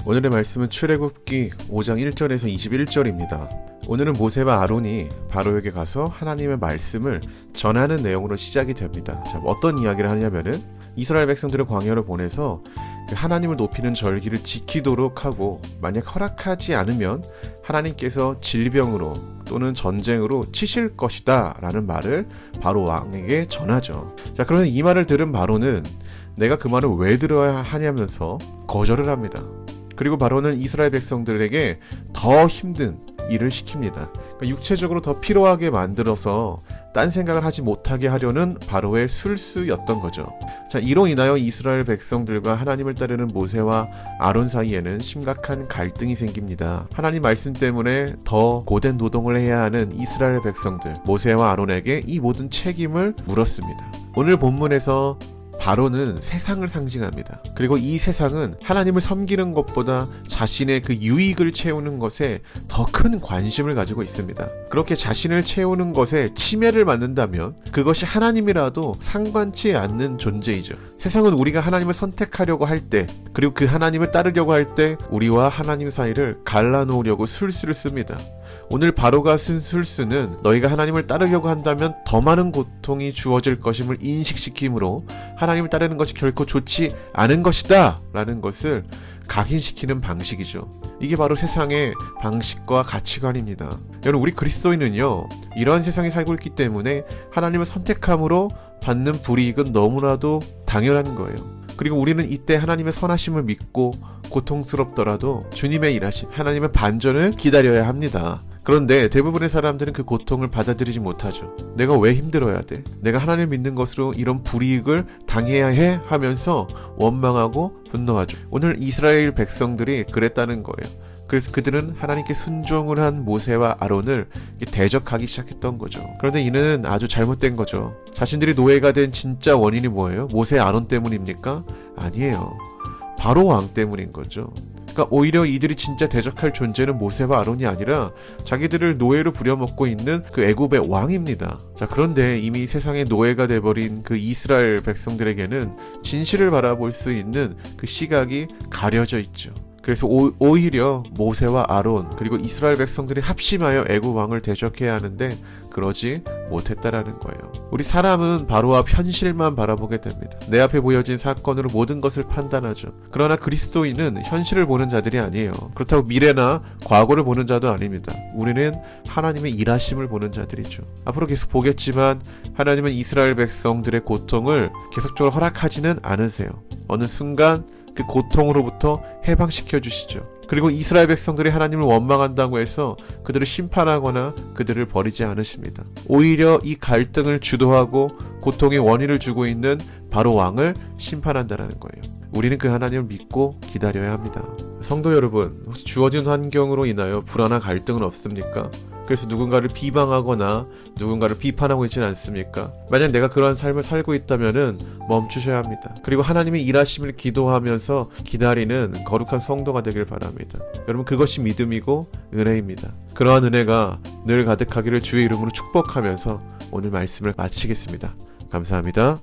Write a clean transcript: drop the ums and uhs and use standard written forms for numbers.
오늘의 말씀은 출애굽기 5장 1절에서 21절입니다. 오늘은 모세와 아론이 바로에게 가서 하나님의 말씀을 전하는 내용으로 시작이 됩니다. 자, 어떤 이야기를 하냐면은 이스라엘 백성들을 광야로 보내서 하나님을 높이는 절기를 지키도록 하고, 만약 허락하지 않으면 하나님께서 질병으로 또는 전쟁으로 치실 것이다 라는 말을 바로 왕에게 전하죠. 자, 그러면 이 말을 들은 바로는 내가 그 말을 왜 들어야 하냐면서 거절을 합니다. 그리고 바로는 이스라엘 백성들에게 더 힘든 일을 시킵니다. 그러니까 육체적으로 더 피로하게 만들어서 딴 생각을 하지 못하게 하려는 바로의 술수였던 거죠. 자, 이로 인하여 이스라엘 백성들과 하나님을 따르는 모세와 아론 사이에는 심각한 갈등이 생깁니다. 하나님 말씀 때문에 더 고된 노동을 해야 하는 이스라엘 백성들, 모세와 아론에게 이 모든 책임을 물었습니다. 오늘 본문에서 바로는 세상을 상징합니다. 그리고 이 세상은 하나님을 섬기는 것보다 자신의 그 유익을 채우는 것에 더 큰 관심을 가지고 있습니다. 그렇게 자신을 채우는 것에 침해를 받는다면 그것이 하나님이라도 상관치 않는 존재이죠. 세상은 우리가 하나님을 선택하려고 할 때, 그리고 그 하나님을 따르려고 할 때 우리와 하나님 사이를 갈라놓으려고 술수를 씁니다. 오늘 바로가 쓴 술수는 너희가 하나님을 따르려고 한다면 더 많은 고통이 주어질 것임을 인식시키므로 하나님을 따르는 것이 결코 좋지 않은 것이다 라는 것을 각인시키는 방식이죠. 이게 바로 세상의 방식과 가치관입니다. 여러분, 우리 그리스도인은요, 이러한 세상에 살고 있기 때문에 하나님을 선택함으로 받는 불이익은 너무나도 당연한 거예요. 그리고 우리는 이때 하나님의 선하심을 믿고 고통스럽더라도 주님의 일하심, 하나님의 반전을 기다려야 합니다. 그런데 대부분의 사람들은 그 고통을 받아들이지 못하죠. 내가 왜 힘들어야 돼? 내가 하나님을 믿는 것으로 이런 불이익을 당해야 해? 하면서 원망하고 분노하죠. 오늘 이스라엘 백성들이 그랬다는 거예요. 그래서 그들은 하나님께 순종을 한 모세와 아론을 대적하기 시작했던 거죠. 그런데 이는 아주 잘못된 거죠. 자신들이 노예가 된 진짜 원인이 뭐예요? 모세, 아론 때문입니까? 아니에요. 바로 왕 때문인 거죠. 그러니까 오히려 이들이 진짜 대적할 존재는 모세와 아론이 아니라 자기들을 노예로 부려먹고 있는 그 애굽의 왕입니다. 자, 그런데 이미 세상의 노예가 돼버린 그 이스라엘 백성들에게는 진실을 바라볼 수 있는 그 시각이 가려져 있죠. 그래서 오히려 모세와 아론 그리고 이스라엘 백성들이 합심하여 애굽 왕을 대적해야 하는데 그러지 못했다라는 거예요. 우리 사람은 바로와 현실만 바라보게 됩니다. 내 앞에 보여진 사건으로 모든 것을 판단하죠. 그러나 그리스도인은 현실을 보는 자들이 아니에요. 그렇다고 미래나 과거를 보는 자도 아닙니다. 우리는 하나님의 일하심을 보는 자들이죠. 앞으로 계속 보겠지만 하나님은 이스라엘 백성들의 고통을 계속적으로 허락하지는 않으세요. 어느 순간 그 고통으로부터 해방시켜 주시죠. 그리고 이스라엘 백성들이 하나님을 원망한다고 해서 그들을 심판하거나 그들을 버리지 않으십니다. 오히려 이 갈등을 주도하고 고통의 원인을 주고 있는 바로 왕을 심판한다는 거예요. 우리는 그 하나님을 믿고 기다려야 합니다. 성도 여러분, 혹시 주어진 환경으로 인하여 불안한 갈등은 없습니까? 그래서 누군가를 비방하거나 누군가를 비판하고 있지는 않습니까? 만약 내가 그러한 삶을 살고 있다면 멈추셔야 합니다. 그리고 하나님의 일하심을 기도하면서 기다리는 거룩한 성도가 되길 바랍니다. 여러분, 그것이 믿음이고 은혜입니다. 그러한 은혜가 늘 가득하기를 주의 이름으로 축복하면서 오늘 말씀을 마치겠습니다. 감사합니다.